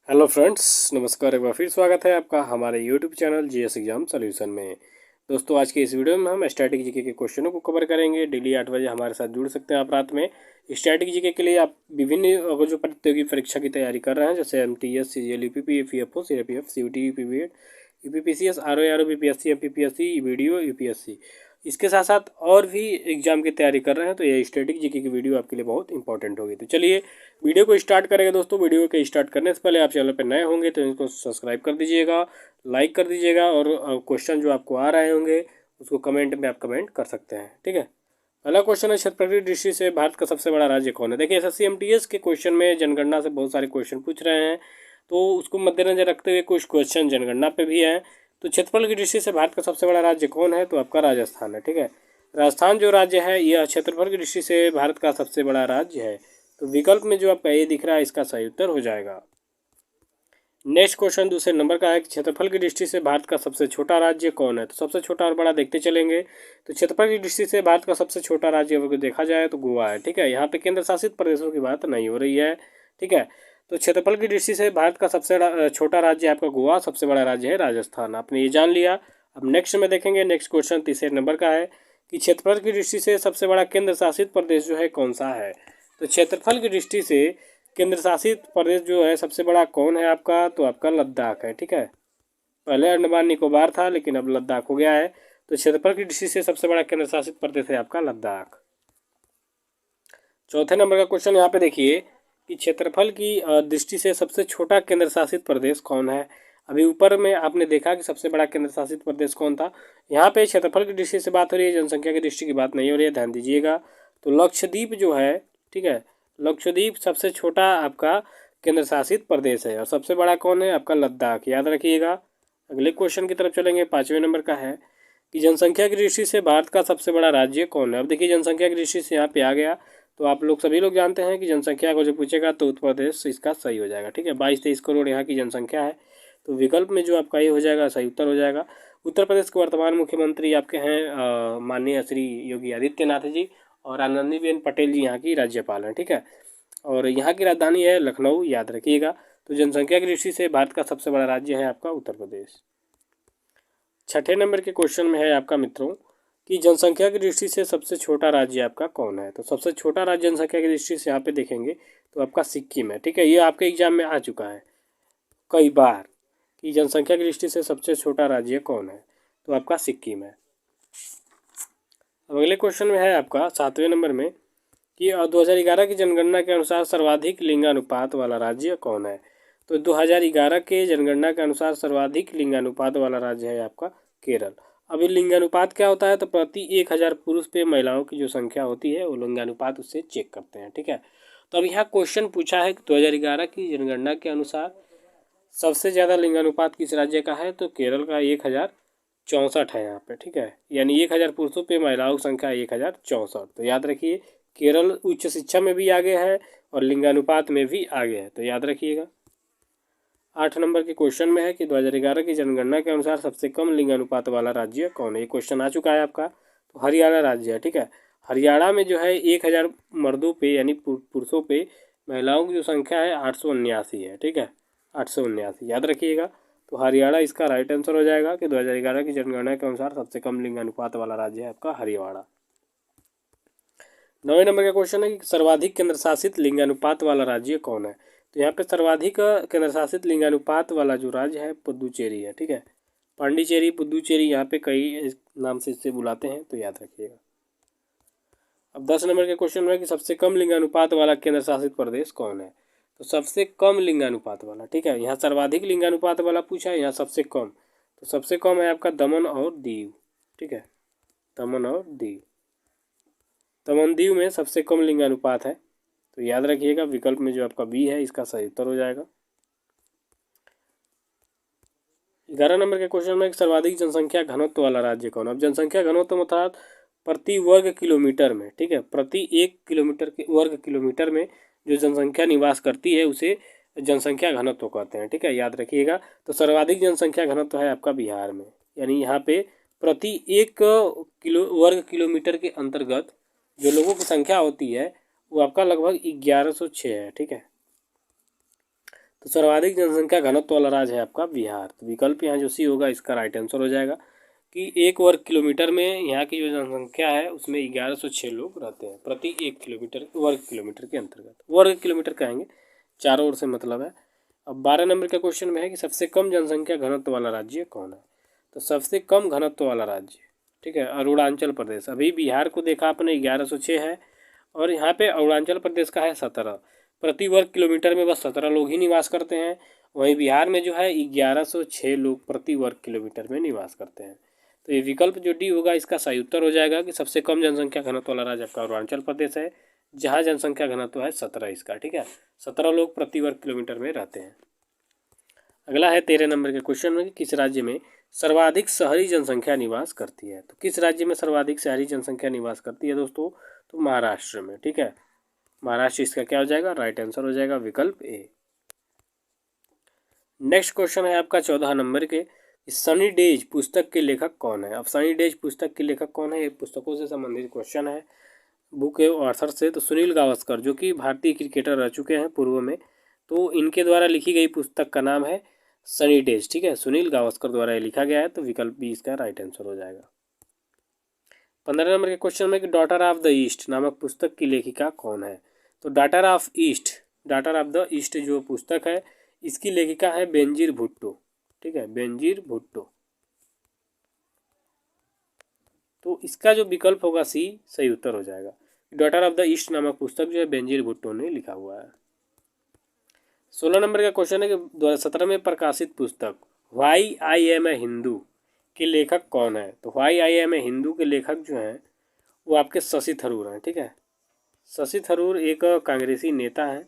Hello friends, नमस्कार। एक बार फिर स्वागत है आपका हमारे YouTube channel GS exam solution में। दोस्तों, आज के इस वीडियो में हम स्टैटिक जीके के क्वेश्चनों को कवर करेंगे। डेली 8 बजे हमारे साथ जुड़ सकते हैं आप रात में। स्टैटिक जीके के लिए आप विभिन्न जो प्रतियोगी परीक्षा की तैयारी कर रहे हैं, जैसे MTS, CGL, UPP, EPFO, CRPF, CUT, UPBEd, UPPCS, RO, BPSC, MPPSC, video, UPSC, इसके साथ साथ और भी एग्जाम की तैयारी कर रहे हैं, तो ये स्टैटिक जीके की वीडियो आपके लिए बहुत इंपॉर्टेंट होगी। तो चलिए वीडियो को स्टार्ट करेंगे। दोस्तों, वीडियो के स्टार्ट करने से पहले आप चैनल पर नए होंगे तो इसको सब्सक्राइब कर दीजिएगा, लाइक कर दीजिएगा, और क्वेश्चन जो आपको आ रहे होंगे उसको कमेंट में आप कमेंट कर सकते हैं। ठीक है। पहला क्वेश्चन है, क्षेत्रफल की दृष्टि से भारत का सबसे बड़ा राज्य कौन है। देखिए, एसएससी एमटीएस के क्वेश्चन में जनगणना से बहुत सारे क्वेश्चन पूछ रहे हैं, तो उसको मद्देनजर रखते हुए कुछ क्वेश्चन जनगणना पे भी हैं। तो क्षेत्रफल की दृष्टि से भारत का सबसे बड़ा राज्य कौन है, तो आपका राजस्थान है। ठीक है। राजस्थान जो राज्य है, यह क्षेत्रफल की दृष्टि से भारत का सबसे बड़ा राज्य है। तो विकल्प में जो आपका ए दिख रहा है, इसका सही उत्तर हो जाएगा। नेक्स्ट क्वेश्चन दूसरे नंबर का है कि क्षेत्रफल की दृष्टि से भारत का सबसे छोटा राज्य कौन है। तो सबसे छोटा और बड़ा देखते चलेंगे। तो क्षेत्रफल की दृष्टि से भारत का सबसे छोटा राज्य अगर देखा जाए तो गोवा है। ठीक है। यहाँ पे केंद्र शासित प्रदेशों की बात नहीं हो रही है। ठीक है। तो क्षेत्रफल की दृष्टि से भारत का सबसे छोटा राज्य आपका गोवा, सबसे बड़ा राज्य है राजस्थान। आपने ये जान लिया। अब नेक्स्ट में देखेंगे। नेक्स्ट क्वेश्चन तीसरे नंबर का है कि क्षेत्रफल की दृष्टि से सबसे बड़ा केंद्र शासित प्रदेश जो है कौन सा है। तो क्षेत्रफल की दृष्टि से केंद्र शासित प्रदेश जो है सबसे बड़ा कौन है आपका, तो आपका लद्दाख है। ठीक है। पहले अंडमान निकोबार था, लेकिन अब लद्दाख हो गया है। तो क्षेत्रफल की दृष्टि से सबसे बड़ा केंद्र शासित प्रदेश है आपका लद्दाख। चौथे नंबर का क्वेश्चन यहाँ पे देखिए कि क्षेत्रफल की दृष्टि से सबसे छोटा केंद्र शासित प्रदेश कौन है। अभी ऊपर में आपने देखा कि सबसे बड़ा केंद्र शासित प्रदेश कौन था। यहाँ पे क्षेत्रफल की दृष्टि से बात हो रही है, जनसंख्या की दृष्टि की बात नहीं हो रही है, ध्यान दीजिएगा। तो लक्षद्वीप जो है, ठीक है, लक्षद्वीप सबसे छोटा आपका केंद्र शासित प्रदेश है। और सबसे बड़ा कौन है आपका लद्दाख, याद रखिएगा। अगले क्वेश्चन की तरफ चलेंगे। 5वें नंबर का है कि जनसंख्या की दृष्टि से भारत का सबसे बड़ा राज्य कौन है। अब देखिए, जनसंख्या की दृष्टि से यहाँ पे आ गया, तो आप लोग सभी लोग जानते हैं कि जनसंख्या को जो पूछेगा तो उत्तर प्रदेश इसका सही हो जाएगा। ठीक है। 22-23 करोड़ यहाँ की जनसंख्या है। तो विकल्प में जो आपका ये हो जाएगा, सही उत्तर हो जाएगा। उत्तर प्रदेश के वर्तमान मुख्यमंत्री आपके हैं माननीय श्री योगी आदित्यनाथ जी, और आनंदीबेन पटेल जी यहाँ की राज्यपाल हैं। ठीक है। और यहाँ की राजधानी है लखनऊ, याद रखिएगा। तो जनसंख्या की दृष्टि से भारत का सबसे बड़ा राज्य है आपका उत्तर प्रदेश। छठे नंबर के क्वेश्चन में है आपका मित्रों कि जनसंख्या की दृष्टि से सबसे छोटा राज्य आपका कौन है। तो सबसे छोटा राज्य जनसंख्या की दृष्टि से यहाँ पे देखेंगे तो आपका सिक्किम है। ठीक है। ये आपके एग्जाम में आ चुका है कई बार कि जनसंख्या की दृष्टि से सबसे छोटा राज्य कौन है, तो आपका सिक्किम है। अब अगले क्वेश्चन में है आपका 7वें नंबर में कि 2011 की जनगणना के अनुसार सर्वाधिक लिंगानुपात वाला राज्य कौन है। तो 2011 के जनगणना के अनुसार सर्वाधिक लिंगानुपात वाला राज्य है आपका केरल। अभी लिंगानुपात क्या होता है, तो प्रति 1000 पुरुष पे महिलाओं की जो संख्या होती है वो लिंगानुपात उससे चेक करते हैं। ठीक है। तो अब यहाँ क्वेश्चन पूछा है कि 2011 की जनगणना के अनुसार सबसे ज़्यादा लिंगानुपात किस राज्य का है, तो केरल का 1064 है यहाँ पे। ठीक है। यानी 1000 पुरुषों पे महिलाओं की संख्या 1064। तो याद रखिए, केरल उच्च शिक्षा में भी आगे है और लिंगानुपात में भी आगे है, तो याद रखिएगा। 8 नंबर के क्वेश्चन में है कि 2011 की जनगणना के अनुसार सबसे कम लिंगानुपात वाला राज्य कौन है। ये क्वेश्चन आ चुका है आपका। तो हरियाणा राज्य है। ठीक है। हरियाणा में जो है 1000 मर्दों पे यानी पुरुषों पे महिलाओं की जो संख्या है 879 है। ठीक है। 879 याद रखिएगा। तो हरियाणा इसका राइट आंसर हो जाएगा कि 2011 की जनगणना के अनुसार सबसे कम लिंगानुपात वाला राज्य है आपका हरियाणा। 9वें नंबर का क्वेश्चन है कि सर्वाधिक केंद्र शासित लिंगानुपात वाला राज्य कौन है। तो यहाँ पे सर्वाधिक केंद्र शासित लिंगानुपात वाला जो राज्य है पुदुचेरी है। ठीक है। पांडिचेरी, पुदुचेरी, यहाँ पे कई नाम से इससे बुलाते हैं, तो याद रखिएगा। अब 10 नंबर के क्वेश्चन में कि सबसे कम लिंगानुपात वाला केंद्र शासित प्रदेश कौन है। तो सबसे कम लिंगानुपात वाला, ठीक है, यहाँ सर्वाधिक लिंगानुपात वाला पूछा है, यहाँ सबसे कम। तो सबसे कम है आपका दमन और दीव। ठीक है। दमन और दीव, दमन दीव में सबसे कम लिंगानुपात है, तो याद रखिएगा विकल्प में जो आपका बी है इसका सही उत्तर हो जाएगा। 11 नंबर के क्वेश्चन में सर्वाधिक जनसंख्या घनत्व वाला राज्य कौन है। अब जनसंख्या घनत्व अर्थात प्रति वर्ग किलोमीटर में, ठीक है, प्रति 1 किलोमीटर के वर्ग किलोमीटर में जो जनसंख्या निवास करती है उसे जनसंख्या घनत्व कहते हैं। ठीक है। याद रखिएगा। तो सर्वाधिक जनसंख्या घनत्व है आपका बिहार में, यानी यहाँ पे प्रति 1 वर्ग किलोमीटर के अंतर्गत जो लोगों की संख्या होती है वो आपका लगभग 1106 है। ठीक है। तो सर्वाधिक जनसंख्या घनत्व वाला राज्य है आपका बिहार। तो विकल्प यहाँ जो सी होगा इसका राइट आंसर हो जाएगा कि 1 वर्ग किलोमीटर में यहाँ की जो जनसंख्या है उसमें 1106 लोग रहते हैं प्रति 1 वर्ग किलोमीटर के अंतर्गत। वर्ग किलोमीटर कहेंगे, चारों ओर से मतलब है। अब 12 नंबर का क्वेश्चन में है कि सबसे कम जनसंख्या घनत्व वाला राज्य कौन है। तो सबसे कम घनत्व वाला राज्य, ठीक है, अरुणाचल प्रदेश। अभी बिहार को देखा आपने 1106 है और यहाँ पे अरुणाचल प्रदेश का है 17। प्रति वर्ग किलोमीटर में बस 17 लोग ही निवास करते हैं। वहीं बिहार में जो है 1106 लोग प्रति वर्ग किलोमीटर में निवास करते हैं। तो ये विकल्प जो डी होगा इसका सही उत्तर हो जाएगा कि सबसे कम जनसंख्या घनत्व वाला राज्य आपका अरुणाचल प्रदेश है, जहाँ जनसंख्या घनत्व है 17 इसका, ठीक है। 17 लोग प्रति वर्ग किलोमीटर में रहते हैं। अगला है 13 नंबर के क्वेश्चन में कि किस राज्य में सर्वाधिक शहरी जनसंख्या निवास करती है। तो किस राज्य में सर्वाधिक शहरी जनसंख्या निवास करती है दोस्तों, तो महाराष्ट्र में, ठीक है। महाराष्ट्र इसका क्या हो जाएगा, राइट आंसर हो जाएगा विकल्प ए। नेक्स्ट क्वेश्चन है आपका 14 नंबर के, सनी डेज पुस्तक के लेखक कौन है। अब सनी डेज पुस्तक के लेखक कौन है, ये पुस्तकों से संबंधित क्वेश्चन है बुक के ऑथर से। तो सुनील गावस्कर जो कि भारतीय क्रिकेटर रह चुके हैं पूर्व में, तो इनके द्वारा लिखी गई पुस्तक का नाम है सनी डेज, ठीक है। सुनील गावस्कर द्वारा ये लिखा गया है, तो विकल्प बी इसका राइट आंसर हो जाएगा। 15 नंबर के क्वेश्चन में कि डॉटर ऑफ द ईस्ट नामक पुस्तक की लेखिका कौन है। तो डॉटर ऑफ द ईस्ट जो पुस्तक है इसकी लेखिका है बेनजीर भुट्टो, ठीक है, बेनजीर भुट्टो। तो इसका जो विकल्प होगा सी सही उत्तर हो जाएगा। डॉटर ऑफ द ईस्ट नामक पुस्तक जो है बेनजीर भुट्टो ने लिखा हुआ है। 16 नंबर का क्वेश्चन है कि 2017 में प्रकाशित पुस्तक why I am a Hindu के लेखक कौन है। तो why I am a Hindu के लेखक जो हैं वो आपके शशि थरूर हैं, ठीक है। शशि थरूर एक कांग्रेसी नेता है।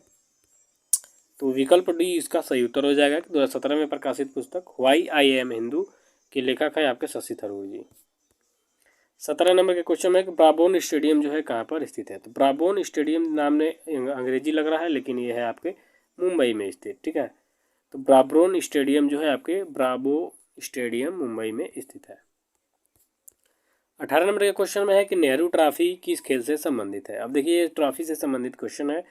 तो विकल्प डी इसका सही उत्तर हो जाएगा कि 2017 में प्रकाशित पुस्तक व्हाई आई एम हिंदू के लेखक हैं आपके शशि थरूर जी। 17 नंबर के क्वेश्चन में ब्राबोन स्टेडियम जो है कहाँ पर स्थित है। तो ब्राबोन स्टेडियम नाम ने अंग्रेजी लग रहा है लेकिन ये है आपके मुंबई में स्थित, ठीक है। तो ब्राबोन स्टेडियम जो है आपके ब्राबो स्टेडियम मुंबई में स्थित है। 18 नंबर के क्वेश्चन में है कि नेहरू ट्रॉफी किस खेल से संबंधित है। अब देखिए ये ट्रॉफी से संबंधित क्वेश्चन है।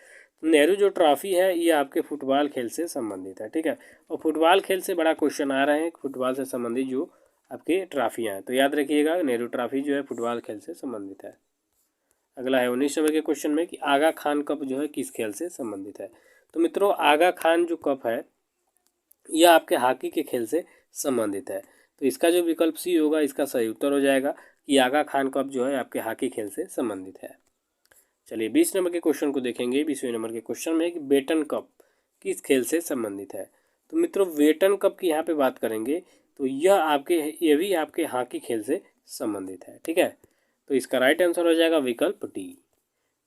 नेहरू जो ट्रॉफी है ये आपके फुटबॉल खेल से संबंधित है, ठीक है। और फुटबॉल खेल से बड़ा क्वेश्चन आ रहे हैं फुटबॉल से संबंधित जो आपके ट्रॉफियाँ हैं। तो याद रखिएगा नेहरू ट्रॉफी जो है फुटबॉल खेल से संबंधित है। अगला है 19 नंबर के क्वेश्चन में कि आगा खान कप जो है किस खेल से संबंधित है। तो मित्रों आगा खान जो कप है यह आपके हॉकी के खेल से संबंधित है। तो इसका जो विकल्प सी होगा इसका सही उत्तर हो जाएगा कि आगा खान कप जो है आपके हॉकी खेल से संबंधित है। चलिए 20 नंबर के क्वेश्चन को देखेंगे। 20वें नंबर के क्वेश्चन में कि बेटन कप किस खेल से संबंधित है। तो मित्रों बेटन कप की यहाँ पे बात करेंगे तो ये भी आपके हॉकी खेल से संबंधित है, ठीक है। तो इसका राइट आंसर हो जाएगा विकल्प डी।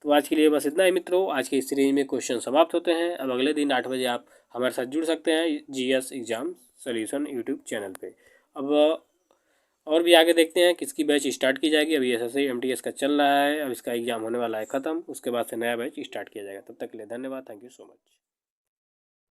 तो आज के लिए बस इतना ही मित्रों। आज के इस सीरीज में क्वेश्चन समाप्त होते हैं। अब अगले दिन 8 बजे आप हमारे साथ जुड़ सकते हैं GS exam solution YouTube channel पे। अब और भी आगे देखते हैं किसकी बैच स्टार्ट की जाएगी। अभी एसएससी एमटीएस का चल रहा है, अब इसका एग्ज़ाम होने वाला है ख़त्म, उसके बाद से नया बैच स्टार्ट किया जाएगा। तब तक के लिए धन्यवाद, थैंक यू सो मच।